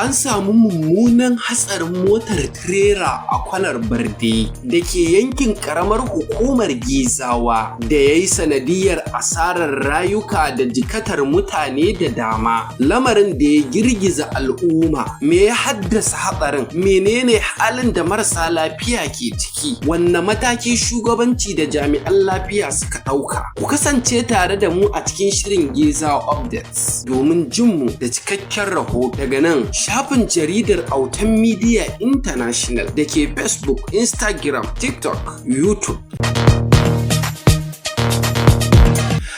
an samu mummunan hatsarin motar tirela a kwanar Barde da ke yankin karamar hukumar Gezawa da ya yi sanadiyar asarar rayuka da jikatar mutane da dama. Lamarin da ya girgiza al'umma. Me ya haddasa hatsarin? Menene halin da marasa lafiya ke ciki? Wanne mataki shugabanci da jami'an lafiya suka ɗauka? Ku kasance tare da mu a cikin shirin Gezawa Updates domin jin mu da cikakken rahoto daga nan shafin jaridar Autan Media International da ke Facebook, Instagram, TikTok, YouTube.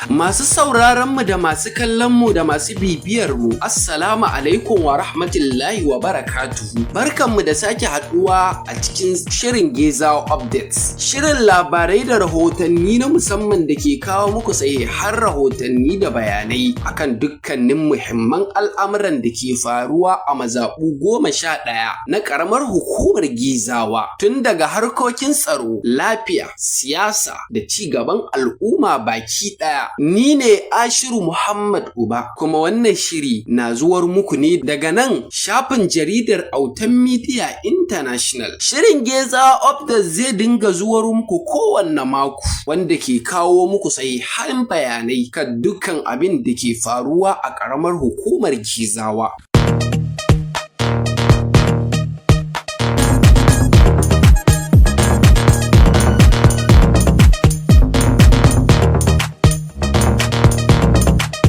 Masu sauraron mu da masu kallon mu da masu bibiyar mu, Assalamu alaikum wa rahmatullahi wa barakatuhu. Barkan mu da sake haduwa a cikin shirin Gezawa Updates. Shirin labarai da rahotanni na musamman da ke kawo muku har rahotanni da bayanai akan dukkanin muhimman al'amuran da ke faruwa a mazaɓu 11 na ƙaramar hukumar Gezawa, tun daga harkokin tsaro, lafiya, siyasa da ci gaban al'umma baki ɗaya. Ni ne Ashiru Muhammad Uba, kuma wannan shiri na zuwar muku ne daga nan shafin jaridar Autan Media International. Shirin Gezawa Updates zai dinga zuwar muku kowanne mako, wanda ke kawo muku sahihan bayanai kan dukkan abin da ke faruwa a ƙaramar hukumar Gezawa.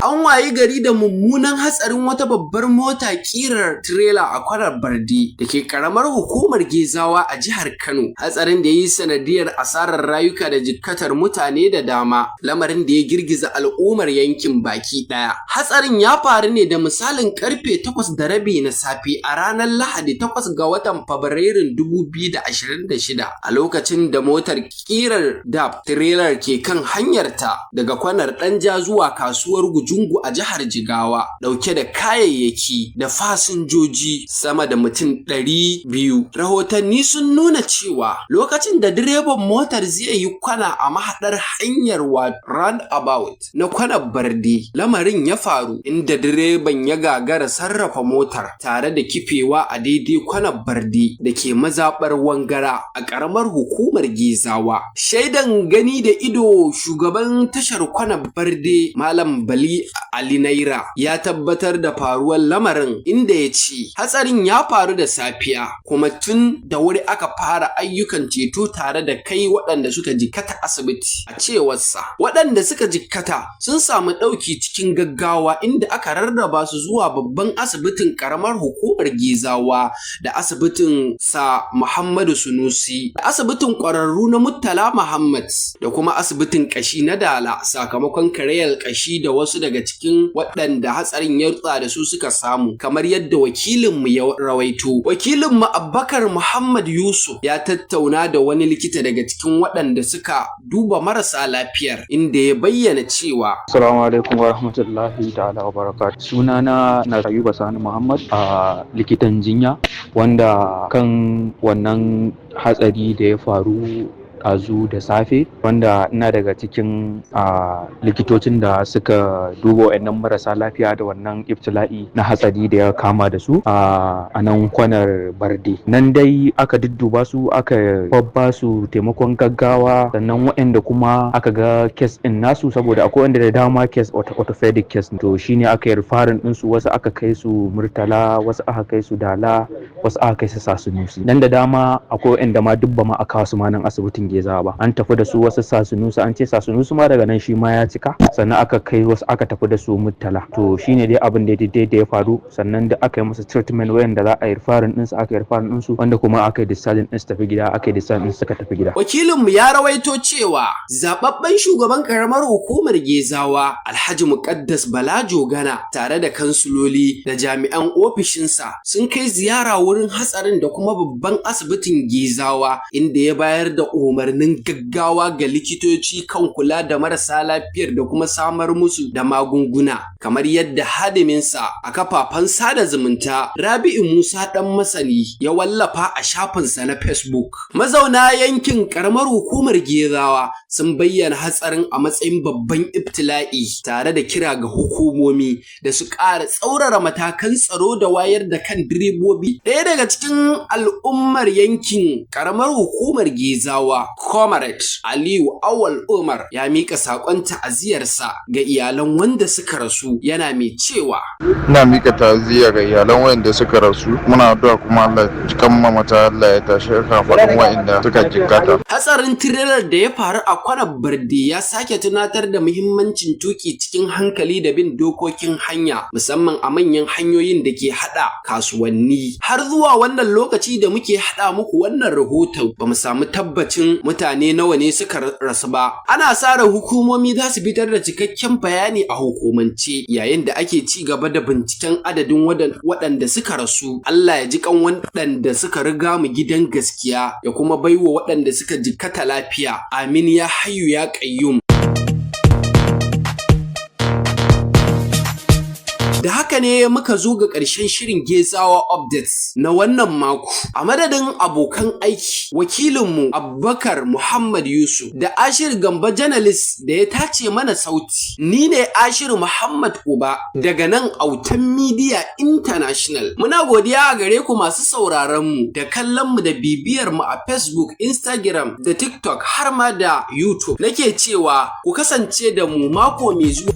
An wayi gari da mummunan hatsarin wata babbar mota kirar tirela a kwanar Barde da ke karamar hukumar Gezawa a jihar Kano. Hatsarin da ya yi sanadiyar asarar rayuka da jikkatar mutane da dama, lamarin da ya girgiza al'ummar yankin baki ɗaya. Hatsarin ya faru ne da misalin karfe 8:30 na safe a ranar Lahadi 8 ga watan Fabrairun 2026 a lokacin da motar kirar DAF tirelar ke kan hanyarta daga kwanar Danja zuwa kasuwar Gujungu a jihar Jigawa, dauke da kayayyaki da fasinjoji sama da mutum 200. Rahotanni sun nuna cewa lokacin da direban motar zai yi kwana a mahaɗar hanyar roundabout na kwanar Barde, lamarin ya faru inda direban ya gagara sarrafa motar tare da kifewa a daidai kwanar Barde da ke mazaɓar Wangara a ƙaramar hukumar Gezawa. Shaidan gani da ido, shugaban tashar kwanar Barde Malam Bali Ali Naira ya tabbatar da faruwar lamarin, inda ya ce hatsarin ya faru da safiya kuma tun da wuri aka fara ayyukan ceto tare da kai waɗanda suka jikkata asibiti. A cewarsa, waɗanda suka jikkata sun samu ɗauki cikin gaggawa, inda aka rarraba su zuwa babban asibitin ƙaramar hukumar Gezawa da asibitin sa Muhammadu Sunusi da asibitin ƙwararru na Murtala Muhammad da kuma asibitin ƙashi na Dala, sakamakon karayar ƙashi da wasu daga cikin waɗanda hatsarin ya rutsa da su suka samu, kamar yadda wakilinmu ya rawaito. Wakilinmu Abubakar Muhammad Yusuf ya tattauna da wani likita daga cikin waɗanda suka duba marasa lafiyar, inda ya bayyana cewa Assalamu alaikum wa rahmatullahi ta'ala wa barakatuh. Sunana na Ayuba Sani Muhammad, a likitan jinya, wanda kan wannan hatsari da ya faru ɗazu da safe, wanda ina daga cikin likitocin da suka duba wa'annan marasa lafiya da wannan ibtila'i na hatsari da ya kama da su a nan kwanar Barde. Nan dai aka dudduba su, aka babba su taimakon gaggawa, sannan wa'anda kuma aka ga kes ɗin nasu, saboda akwai wanda da dama kes orthopedic kes, to shine aka yi rifarin ɗinsu, wasu aka kai su Murtala, wasu aka kai su Dala, wasu aka kai su Sasunusi. Nan da dama akwai wa'anda ma dubba ma aka su ma nan asibitin Gezawa ba, an tafi da su wasu Sasunusi, an ce Sasunusi ma daga nan shi ma ya cika, sannan aka kai wasu aka tafi da su Murtala. To shine dai abin da ya faru, sannan da aka yi musu treatment wayanda za a yi rifarin ɗinsu, aka yi rifarin ɗinsu, wanda kuma aka yi discharging ɗinsu tafi gida, aka yi discharging ɗinsu suka tafi gida. Wakilinmu ya rawaito cewa zababben shugaban karamar hukumar Gezawa Alhaji Muqaddas Bala Jogana tare da kansuloli da jami'an ofishinsa sun kai ziyara wurin hatsarin da kuma babban asibitin Gezawa, inda ya bayar da umarni umarnin gaggawa ga likitoci kan kula da marasa lafiyar da kuma samar musu da magunguna, kamar yadda hadiminsa a kafafen sada zumunta Rabi'u Musa ɗan masani ya wallafa a shafinsa na Facebook. Mazauna yankin ƙaramar hukumar Gezawa sun bayyana hatsarin a matsayin babban ibtila'i, tare da kira ga hukumomi da su ƙara tsaurara matakan tsaro da wayar da kan direbobi. Ɗaya daga cikin al'ummar yankin ƙaramar hukumar Gezawa, Comrade Aliyu Awal Umar, ya miƙa saƙon ta'aziyarsa ga iyalan wanda suka rasu, yana mai cewa ina miƙa ta'aziyya ga iyalan wanda suka rasu, muna addu'a kuma Allah cikan mamata, Allah ya tashi kafaɗin wa'inda suka jikkata. Hatsarin tirelar da ya faru a kwanar Barde ya sake tunatar da muhimmancin tuki cikin hankali da bin dokokin hanya, musamman a manyan hanyoyin da ke haɗa kasuwanni. Har zuwa wannan lokaci da muke haɗa muku wannan rahoton, ba mu samu tabbacin mutane nawa ne suka rasu ba. Ana sa ran hukumomi za su fitar da cikakken bayani a hukumance, yayin da ake ci gaba da binciken adadin waɗanda suka rasu. Allah ya ji kan waɗanda suka riga mu gidan gaskiya, ya kuma baiwa waɗanda suka jikkata lafiya. Amin ya hayyu ya qayyum. Da haka ne muka zo ga ƙarshen shirin Gezawa Updates na wannan mako. A madadin abokan aiki, wakilinmu Abubakar Muhammad Yusuf da Ashir Gamba Journalist da ya tace mana sauti. Ni ne Ashir Muhammad Uba daga nan Autan Media International. Muna godiya a gare ku masu sauraron mu da kallon mu da bibiyar mu a Facebook, Instagram da TikTok har ma da YouTube. Nake cewa ku kasance da mu mako mai zuwa.